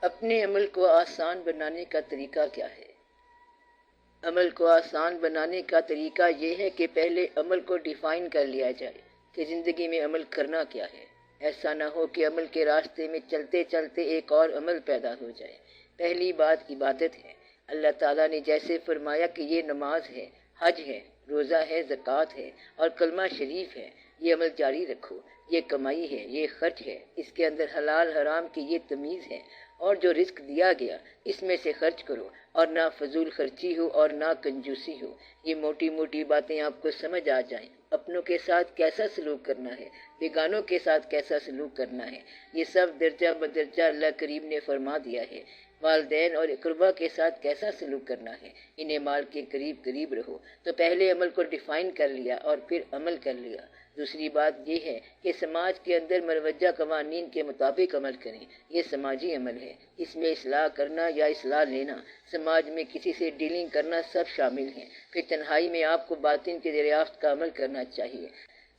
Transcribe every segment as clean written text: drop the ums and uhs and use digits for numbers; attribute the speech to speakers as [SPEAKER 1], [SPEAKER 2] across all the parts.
[SPEAKER 1] اپنے عمل کو آسان بنانے کا طریقہ کیا ہے؟ عمل کو آسان بنانے کا طریقہ یہ ہے کہ پہلے عمل کو ڈیفائن کر لیا جائے کہ زندگی میں عمل کرنا کیا ہے۔ ایسا نہ ہو کہ عمل کے راستے میں چلتے چلتے ایک اور عمل پیدا ہو جائے۔ پہلی بات عبادت ہے۔ اللہ تعالیٰ نے جیسے فرمایا کہ یہ نماز ہے، حج ہے، روزہ ہے، زکوٰۃ ہے اور کلمہ شریف ہے، یہ عمل جاری رکھو، یہ کمائی ہے، یہ خرچ ہے، اس کے اندر حلال حرام کی یہ تمیز ہے، اور جو رزق دیا گیا اس میں سے خرچ کرو، اور نہ فضول خرچی ہو اور نہ کنجوسی ہو۔ یہ موٹی موٹی باتیں آپ کو سمجھ آ جائیں۔ اپنوں کے ساتھ کیسا سلوک کرنا ہے، بیگانوں کے ساتھ کیسا سلوک کرنا ہے، یہ سب درجہ بدرجہ اللہ کریم نے فرما دیا ہے۔ والدین اور اقربا کے ساتھ کیسا سلوک کرنا ہے، انہیں مال کے قریب قریب رہو۔ تو پہلے عمل کو ڈیفائن کر لیا اور پھر عمل کر لیا۔ دوسری بات یہ ہے کہ سماج کے اندر مروجہ قوانین کے مطابق عمل کریں، یہ سماجی عمل ہے۔ اس میں اصلاح کرنا یا اصلاح لینا، سماج میں کسی سے ڈیلنگ کرنا سب شامل ہیں۔ پھر تنہائی میں آپ کو باطن کی دریافت کا عمل کرنا چاہیے۔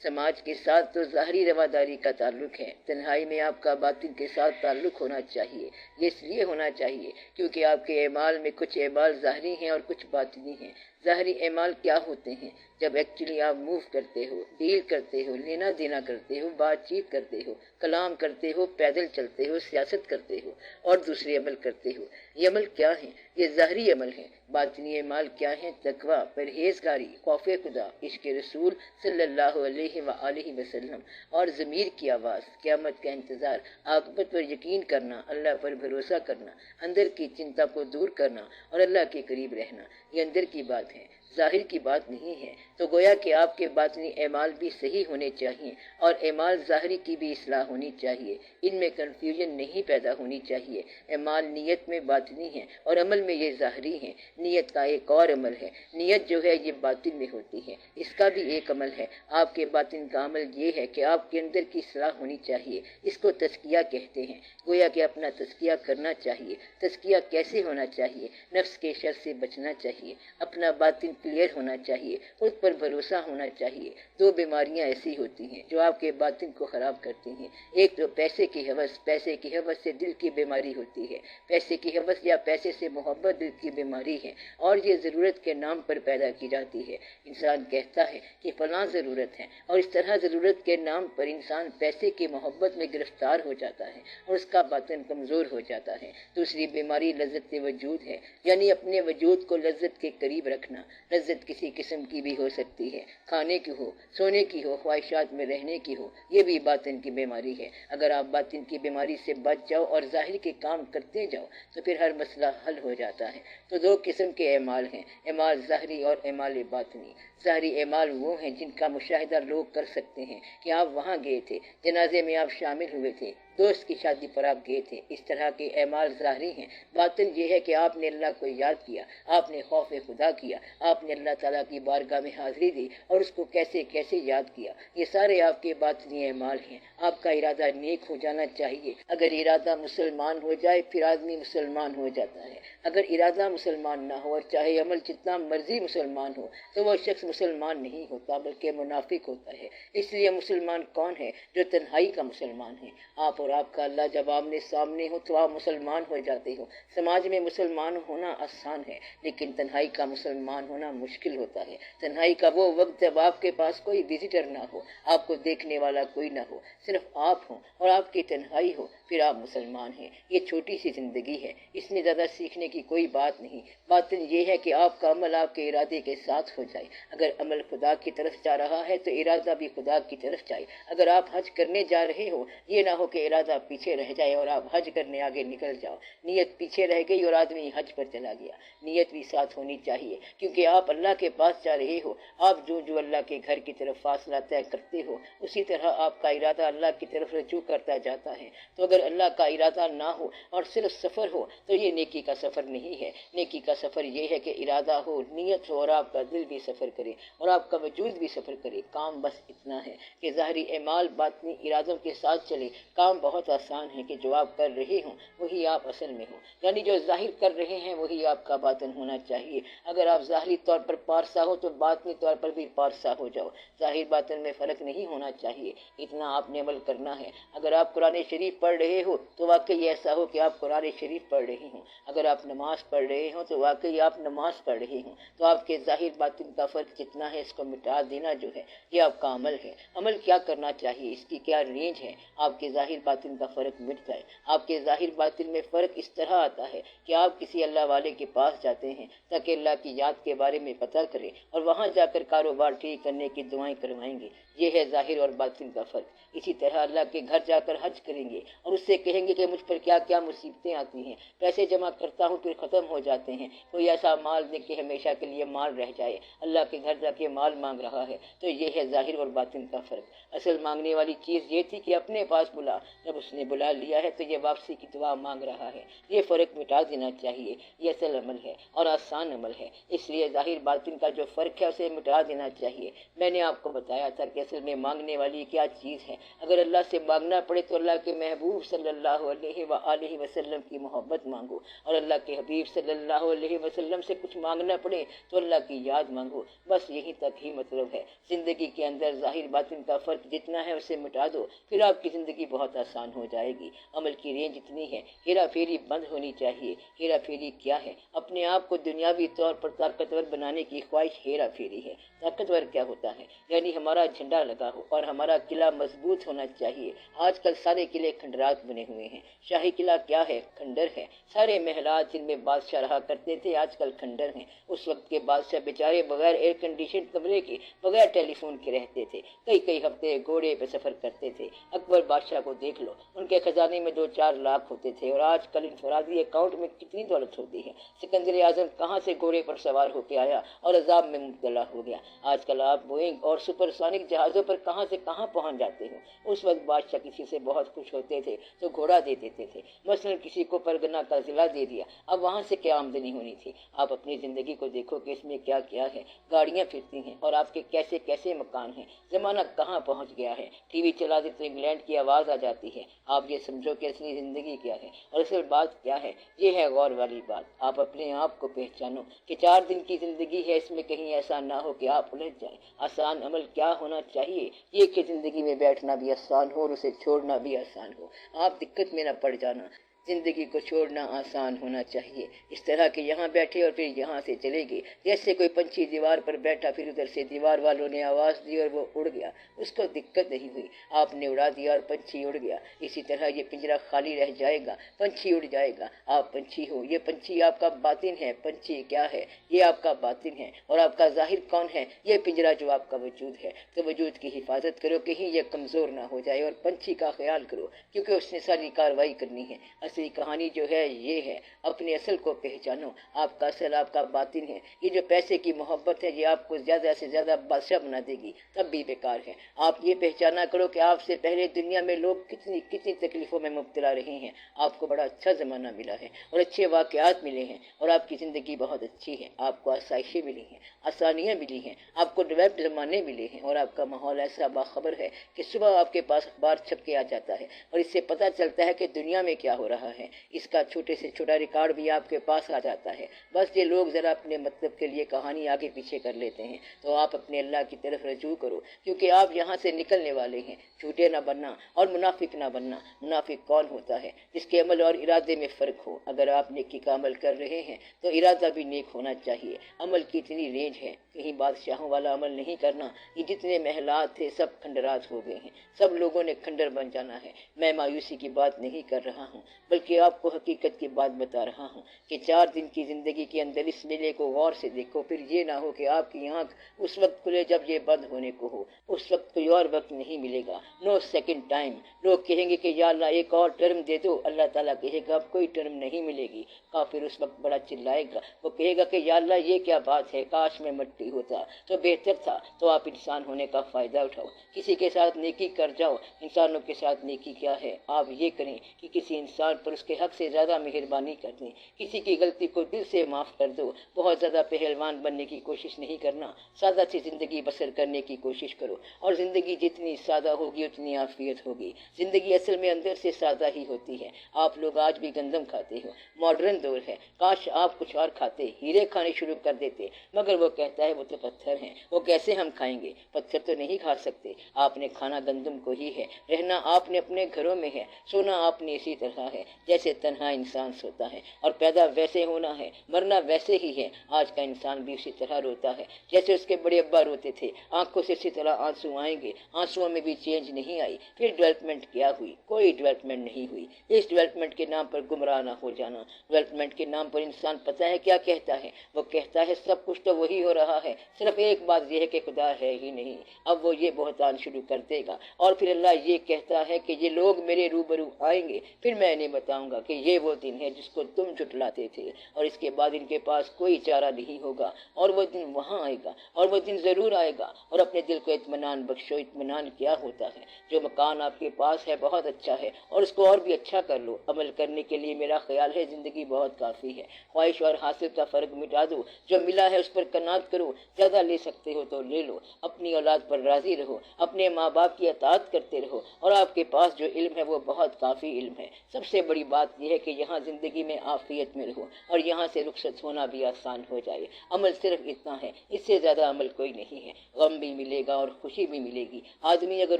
[SPEAKER 1] سماج کے ساتھ تو ظاہری رواداری کا تعلق ہے، تنہائی میں آپ کا باطن کے ساتھ تعلق ہونا چاہیے۔ یہ اس لیے ہونا چاہیے کیونکہ آپ کے اعمال میں کچھ اعمال ظاہری ہیں اور کچھ باطنی ہیں۔ ظاہری اعمال کیا ہوتے ہیں؟ جب ایکچولی آپ موو کرتے ہو، ڈیل کرتے ہو، لینا دینا کرتے ہو، بات چیت کرتے ہو، کلام کرتے ہو، پیدل چلتے ہو، سیاست کرتے ہو اور دوسرے عمل کرتے ہو۔ یہ عمل کیا ہیں؟ یہ ظاہری عمل ہیں۔ باطنی اعمال کیا ہیں؟ تقویٰ، پرہیزگاری، خوف خدا، عشق رسول صلی اللہ علیہ وآلہ وسلم اور ضمیر کی آواز، قیامت کا انتظار، عاقبت پر یقین کرنا، اللہ پر بھروسہ کرنا، اندر کی چنتا کو دور کرنا اور اللہ کے قریب رہنا۔ یہ اندر کی بات ہے، ظاہر کی بات نہیں ہے۔ تو گویا کہ آپ کے باطنی اعمال بھی صحیح ہونے چاہیے اور اعمال ظاہری کی بھی اصلاح ہونی چاہیے۔ ان میں کنفیوژن نہیں پیدا ہونی چاہیے۔ اعمال نیت میں باطنی ہیں اور عمل میں یہ ظاہری ہیں۔ نیت کا ایک اور عمل ہے، نیت جو ہے یہ باطن میں ہوتی ہے، اس کا بھی ایک عمل ہے۔ آپ کے باطن کا عمل یہ ہے کہ آپ کے اندر کی اصلاح ہونی چاہیے، اس کو تزکیہ کہتے ہیں۔ گویا کہ اپنا تزکیہ کرنا چاہیے۔ تزکیہ کیسے ہونا چاہیے؟ نفس کے شر سے بچنا چاہیے، اپنا باطن کلیئر ہونا چاہیے، خود پر بھروسہ ہونا چاہیے۔ دو بیماریاں ایسی ہوتی ہیں جو آپ کے باطن کو خراب کرتی ہیں۔ ایک تو پیسے کی ہوس، پیسے کی ہوس سے دل کی بیماری ہوتی ہے۔ پیسے کی ہوس یا پیسے سے محبت دل کی بیماری ہے اور یہ ضرورت کے نام پر پیدا کی جاتی ہے۔ انسان کہتا ہے کہ فلاں ضرورت ہے اور اس طرح ضرورت کے نام پر انسان پیسے کی محبت میں گرفتار ہو جاتا ہے اور اس کا باطن کمزور ہو جاتا ہے۔ دوسری بیماری لذت وجود ہے، یعنی اپنے وجود کو لذت کے قریب رکھنا۔ لذت کسی قسم کی بھی ہو سکتی ہے، کھانے کی ہو، سونے کی ہو، خواہشات میں رہنے کی ہو، یہ بھی باطن کی بیماری ہے۔ اگر آپ باطن کی بیماری سے بچ جاؤ اور ظاہر کے کام کرتے جاؤ تو پھر ہر مسئلہ حل ہو جاتا ہے۔ تو دو قسم کے اعمال ہیں، اعمال ظاہری اور اعمال باطنی۔ ظاہری اعمال وہ ہیں جن کا مشاہدہ لوگ کر سکتے ہیں کہ آپ وہاں گئے تھے، جنازے میں آپ شامل ہوئے تھے، دوست کی شادی پر آپ گئے تھے، اس طرح کے اعمال ظاہری ہیں۔ باطن یہ ہے کہ آپ نے اللہ کو یاد کیا، آپ نے خوف خدا کیا، آپ نے اللہ تعالیٰ کی بارگاہ میں حاضری دی اور اس کو کیسے کیسے یاد کیا۔ یہ سارے آپ کے باطنی اعمال ہیں۔ آپ کا ارادہ نیک ہو جانا چاہیے۔ اگر ارادہ مسلمان ہو جائے پھر آدمی مسلمان ہو جاتا ہے۔ اگر ارادہ مسلمان نہ ہو اور چاہے عمل جتنا مرضی مسلمان ہو تو وہ شخص مسلمان نہیں ہوتا بلکہ منافق ہوتا ہے۔ اس لیے مسلمان کون ہے؟ جو تنہائی کا مسلمان ہے۔ آپ اور آپ کا اللہ جب آمنے سامنے ہو تو آپ مسلمان ہو جاتے ہو۔ سماج میں مسلمان ہونا آسان ہے لیکن تنہائی کا مسلمان ہونا مشکل ہوتا ہے۔ تنہائی کا وہ وقت جب آپ کے پاس کوئی وزٹر نہ ہو، آپ کو دیکھنے والا کوئی نہ ہو، صرف آپ ہوں اور آپ کی تنہائی ہو، پھر آپ مسلمان ہیں۔ یہ چھوٹی سی زندگی ہے، اس میں زیادہ سیکھنے کی کوئی بات نہیں۔ باطن یہ ہے کہ آپ کا عمل آپ کے ارادے کے ساتھ ہو جائے۔ اگر عمل خدا کی طرف جا رہا ہے تو ارادہ بھی خدا کی طرف جائے۔ اگر آپ حج کرنے جا رہے ہو، یہ نہ ہو کہ ارادہ پیچھے رہ جائے اور آپ حج کرنے آگے نکل جاؤ۔ نیت پیچھے رہ گئی اور آدمی حج پر چلا گیا۔ نیت بھی ساتھ ہونی چاہیے کیونکہ آپ اللہ کے پاس جا رہے ہو۔ آپ جو اللہ کے گھر کی طرف فاصلہ طے کرتے ہو اسی طرح آپ کا ارادہ اللہ کی طرف رجوع کرتا جاتا ہے۔ تو اگر اللہ کا ارادہ نہ ہو اور صرف سفر ہو تو یہ نیکی کا سفر نہیں ہے۔ نیکی کا سفر یہ ہے کہ ارادہ ہو، نیت ہو اور آپ کا دل بھی سفر کرے اور آپ کا وجود بھی سفر کرے۔ کام بس اتنا ہے کہ ظاہری اعمال باطنی ارادوں کے ساتھ چلے، کام بہت آسان ہے کہ جو آپ کر رہے ہوں وہی آپ اصل میں ہوں، یعنی جو ظاہر کر رہے ہیں وہی آپ کا باطن ہونا چاہیے۔ اگر آپ ظاہری طور پر پارسا ہو تو باطنی طور پر بھی پارسا ہو جاؤ، ظاہر باطن میں فرق نہیں ہونا چاہیے، اتنا آپ نے عمل کرنا ہے۔ اگر آپ قرآن شریف پڑھ رہے ہو تو واقعی ایسا ہو کہ آپ قرآن شریف پڑھ رہے ہوں، اگر آپ نماز پڑھ رہے ہوں تو واقعی آپ نماز پڑھ رہے ہوں، تو آپ کے ظاہر باطن کا فرق جتنا ہے اس کو مٹا دینا جو ہے یہ آپ کا عمل ہے۔ عمل کیا کرنا چاہیے، اس کی کیا رینج ہے، آپ کے ظاہر باطن کا فرق مٹ جائے۔ آپ کے ظاہر باطن میں فرق اس طرح آتا ہے کہ آپ کسی اللہ والے کے پاس جاتے ہیں تاکہ اللہ کی یاد کے بارے میں پتہ کریں اور وہاں جا کر کاروبار ٹھیک کرنے کی دعائیں کروائیں گے، یہ ہے ظاہر اور باطن کا فرق۔ اسی طرح اللہ کے گھر جا کر حج کریں گے اور اس سے کہیں گے کہ مجھ پر کیا کیا مصیبتیں آتی ہیں، پیسے جمع کرتا ہوں پھر ختم ہو جاتے ہیں، کوئی ایسا مال دے کہ ہمیشہ کے لیے مال رہ جائے، اللہ کے گھر جا کے مال مانگ رہا ہے، تو یہ ہے ظاہر اور باطن کا فرق۔ اصل مانگنے والی چیز یہ تھی کہ اپنے پاس بلا، جب اس نے بلا لیا ہے تو یہ واپسی کی دعا مانگ رہا ہے، یہ فرق مٹا دینا چاہیے، یہ اصل عمل ہے اور آسان عمل ہے، اس لیے ظاہر باطن کا جو فرق ہے اسے مٹا دینا چاہیے۔ میں نے آپ کو بتایا تھا کہ اصل میں مانگنے والی کیا چیز ہے۔ اگر اللہ سے مانگنا پڑے تو اللہ کے محبوب صلی اللہ علیہ وآلہ وسلم کی محبت مانگو، اور اللہ کے حبیب صلی اللہ علیہ وسلم سے کچھ مانگنا پڑے تو اللہ کی یاد مانگو، بس یہی تک ہی مطلب ہے۔ زندگی کے اندر ظاہر باطن کا فرق جتنا ہے اسے مٹا دو، پھر آپ کی زندگی بہت آسان ہو جائے گی۔ عمل کی رینج اتنی ہے، ہیرا پھیری بند ہونی چاہیے۔ ہیرا پھیری کیا ہے؟ اپنے آپ کو دنیاوی طور پر طاقتور بنانے کی خواہش ہیرا پھیری ہے۔ طاقتور کیا ہوتا ہے؟ یعنی ہمارا جھنڈا لگا ہو اور ہمارا قلعہ مضبوط ہونا چاہیے۔ آج کل سارے قلعے کھنڈرات بنے ہوئے ہیں۔ شاہی قلعہ کیا ہے؟ کھنڈر ہے۔ سارے محلات جن میں بادشاہ رہا کرتے تھے آج کل کھنڈر ہیں۔ اس وقت کے بادشاہ بیچارے بغیر ایئر کنڈیشن کمرے کے، بغیر ٹیلی فون کے رہتے تھے، کئی کئی ہفتے گھوڑے پہ سفر کرتے تھے۔ اکبر بادشاہ کو دیکھ لو، ان کے خزانے میں 2-4 لاکھ ہوتے تھے، اور آج کل انفرادی اکاؤنٹ میں کتنی دولت ہوتی ہے۔ سکندر اعظم کہاں سے گھوڑے پر سوار ہو کے آیا اور عذاب میں مبتلا ہو گیا۔ آج کل آپ بوئنگ اور سپر سونک جہازوں پر کہاں سے کہاں پہنچ جاتے ہو۔ اس وقت بادشاہ کسی سے بہت خوش ہوتے تھے تو گھوڑا دے دیتے تھے، مثلا کسی کو پرگنا کا ضلع دے دیا، اب وہاں سے کیا آمدنی ہونی تھی۔ آپ اپنی زندگی کو دیکھو کہ اس میں کیا کیا ہے۔ گاڑیاں پھرتی ہیں اور آپ کے کیسے کیسے مکان ہیں۔ زمانہ کہاں پہنچ گیا ہے۔ ٹی وی چلا دے تو انگلینڈ کی آواز آ جاتی ہے۔ آپ یہ سمجھو کہ اصلی زندگی کیا ہے اور اصل بات کیا ہے، یہ ہے غور والی بات۔ آپ اپنے آپ کو پہچانو کہ 4 دن کی زندگی ہے، اس میں کہیں ایسا نہ ہو کہ آپ الجھ جائیں۔ آسان عمل کیا ہونا چاہیے، یہ کہ زندگی میں بیٹھنا بھی آسان ہو اور اسے چھوڑنا بھی آسان ہو، آپ دقت میں نہ پڑ جانا۔ زندگی کو چھوڑنا آسان ہونا چاہیے، اس طرح کہ یہاں بیٹھے اور پھر یہاں سے چلے گئے، جیسے کوئی پنچھی دیوار پر بیٹھا، پھر ادھر سے دیوار والوں نے آواز دی اور وہ اڑ گیا، اس کو دقت نہیں ہوئی، آپ نے اڑا دیا اور پنچھی اڑ گیا۔ اسی طرح یہ پنجرہ خالی رہ جائے گا، پنچھی اڑ جائے گا، آپ پنچھی ہو، یہ پنچھی آپ کا باطن ہے۔ پنچھی کیا ہے؟ یہ آپ کا باطن ہے، اور آپ کا ظاہر کون ہے؟ یہ پنجرہ جو آپ کا وجود ہے۔ تو وجود کی حفاظت کرو، کہیں یہ کمزور نہ ہو جائے، اور پنچھی کا خیال کرو کیونکہ اس نے ساری کارروائی کرنی ہے۔ اصلی کہانی جو ہے یہ ہے، اپنے اصل کو پہچانو۔ آپ کا اصل آپ کا باطن ہے۔ یہ جو پیسے کی محبت ہے یہ آپ کو زیادہ سے زیادہ بادشاہ بنا دے گی، تب بھی بیکار ہے۔ آپ یہ پہچانا کرو کہ آپ سے پہلے دنیا میں لوگ کتنی کتنی تکلیفوں میں مبتلا رہے ہیں، آپ کو بڑا اچھا زمانہ ملا ہے اور اچھے واقعات ملے ہیں، اور آپ کی زندگی بہت اچھی ہے، آپ کو آسائشیں ملی ہیں، آسانیاں ملی ہیں، آپ کو ڈیولپڈ زمانے ملے ہیں، اور آپ کا ماحول ایسا باخبر ہے کہ صبح آپ کے پاس اخبار چھپ کے آ جاتا ہے اور اس سے پتہ چلتا ہے کہ دنیا میں کیا ہو رہا ہے۔ اس کا چھوٹے سے چھوٹا ریکارڈ بھی آپ کے پاس آ جاتا ہے۔ بس یہ لوگ ذرا اپنے مطلب کے لیے کہانی آگے پیچھے کر لیتے ہیں، تو آپ اپنے اللہ کی طرف رجوع کرو، کیونکہ آپ یہاں سے نکلنے والے ہیں۔ جھوٹے نہ بننا اور منافق نہ بننا۔ منافق کون ہوتا ہے؟ جس کے عمل اور ارادے میں فرق ہو۔ اگر آپ نیکی کا عمل کر رہے ہیں تو ارادہ بھی نیک ہونا چاہیے۔ عمل کی اتنی رینج ہے، کہیں بادشاہوں والا عمل نہیں کرنا۔ یہ جتنے محلات تھے سب کھنڈرات ہو گئے ہیں، سب لوگوں نے کھنڈر بن جانا ہے۔ میں مایوسی کی بات نہیں کر رہا ہوں، بلکہ آپ کو حقیقت کی بات بتا رہا ہوں کہ 4 دن کی زندگی کے اندر اس میلے کو غور سے دیکھو، پھر یہ نہ ہو کہ آپ کی آنکھ اس وقت کھلے جب یہ بند ہونے کو ہو۔ اس وقت کوئی اور وقت نہیں ملے گا، نو سیکنڈ ٹائم۔ لوگ کہیں گے کہ یا اللہ ایک اور ٹرم دے دو، اللہ تعالیٰ کہے گا اب کوئی ٹرم نہیں ملے گی۔ کافر اس وقت بڑا چلائے گا، وہ کہے گا کہ یا اللہ یہ کیا بات ہے، کاش میں مٹی ہوتا تو بہتر تھا۔ تو آپ انسان ہونے کا فائدہ اٹھاؤ، کسی کے ساتھ نیکی کر جاؤ۔ انسانوں کے ساتھ نیکی کیا ہے؟ آپ یہ کریں کہ کسی انسان پر اس کے حق سے زیادہ مہربانی کر دیں، کسی کی غلطی کو دل سے معاف کر دو، بہت زیادہ پہلوان بننے کی کوشش نہیں کرنا، سادہ سی زندگی بسر کرنے کی کوشش کرو، اور زندگی جتنی سادہ ہوگی اتنی عافیت ہوگی۔ زندگی اصل میں اندر سے سادہ ہی ہوتی ہے۔ آپ لوگ آج بھی گندم کھاتے ہو، ماڈرن دور ہے، کاش آپ کچھ اور کھاتے، ہیرے کھانے شروع کر دیتے، مگر وہ کہتا ہے وہ تو پتھر ہیں، وہ کیسے ہم کھائیں گے؟ پتھر تو نہیں کھا سکتے، آپ نے کھانا گندم کو ہی ہے، رہنا آپ نے اپنے گھروں میں ہے، سونا آپ نے اسی طرح ہے جیسے تنہا انسان سوتا ہے، اور پیدا ویسے ہونا ہے، مرنا ویسے ہی ہے۔ آج کا انسان بھی اسی طرح روتا ہے جیسے اس کے بڑے ابا روتے تھے، آنکھوں سے اسی طرح آنسو آئیں گے، آنسوؤں میں بھی چینج نہیں آئی۔ پھر ڈیولپمنٹ کیا ہوئی؟ کوئی ڈیولپمنٹ نہیں ہوئی۔ اس ڈیولپمنٹ کے نام پر گمراہ نہ ہو جانا۔ ڈیولپمنٹ کے نام پر انسان پتہ ہے کیا کہتا ہے؟ وہ کہتا ہے سب کچھ تو وہی ہو رہا ہے، صرف ایک بات یہ ہے کہ خدا ہے ہی نہیں۔ اب وہ یہ بہتان شروع کر دے گا، اور پھر اللہ یہ کہتا ہے کہ یہ لوگ میرے روبرو آئیں گے، پھر میں انہیں بتاؤں گا کہ یہ وہ دن ہے جس کو تم جھٹلاتے تھے، اور اس کے بعد ان کے پاس کوئی چارہ نہیں ہوگا، اور وہ دن وہاں آئے گا، اور وہ دن ضرور آئے گا۔ اور اپنے دل کو اطمینان بخشو۔ اطمینان کیا ہوتا ہے؟ جو مکان آپ کے پاس ہے بہت اچھا ہے، اور اس کو اور بھی اچھا کر لو۔ عمل کرنے کے لیے میرا خیال ہے زندگی بہت کافی ہے۔ خواہش اور حاصل کا فرق مٹا دو، جو ملا ہے اس پر قناعت کرو، زیادہ لے سکتے ہو تو لے لو، اپنی اولاد پر راضی رہو، اپنے ماں باپ کی اطاعت کرتے رہو، اور آپ کے پاس جو علم ہے وہ بہت کافی علم ہے۔ سب سے بڑی بات یہ ہے کہ یہاں زندگی میں عافیت میں رہو، اور یہاں سے رخصت ہونا بھی آسان ہو جائے۔ عمل صرف اتنا ہے، اس سے زیادہ عمل کوئی نہیں ہے۔ غم بھی ملے گا اور خوشی بھی ملے گی۔ آدمی اگر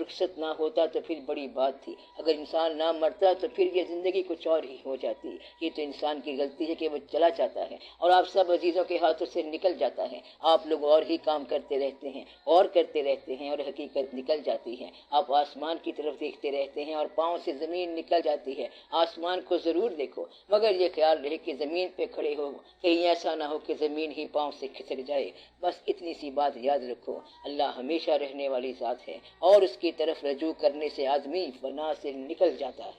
[SPEAKER 1] رخصت نہ ہوتا تو پھر بڑی بات تھی، اگر انسان نہ مرتا تو پھر یہ زندگی کچھ اور ہی ہو جاتی۔ یہ تو انسان کی غلطی ہے کہ وہ چلا جاتا ہے اور آپ سب عزیزوں کے ہاتھوں سے نکل جاتا ہے۔ آپ لوگ اور ہی کام کرتے رہتے ہیں اور کرتے رہتے ہیں، اور حقیقت نکل جاتی ہے۔ آپ آسمان کی طرف دیکھتے رہتے ہیں اور پاؤں سے زمین نکل جاتی ہے۔ آسمان کو ضرور دیکھو، مگر یہ خیال رہے کہ زمین پہ کھڑے ہو، کہیں ایسا نہ ہو کہ زمین ہی پاؤں سے کھسک جائے۔ بس اتنی سی بات یاد رکھو، اللہ ہمیشہ رہنے والی ذات ہے، اور اس کی طرف رجوع کرنے سے آدمی فنا سے نکل جاتا ہے۔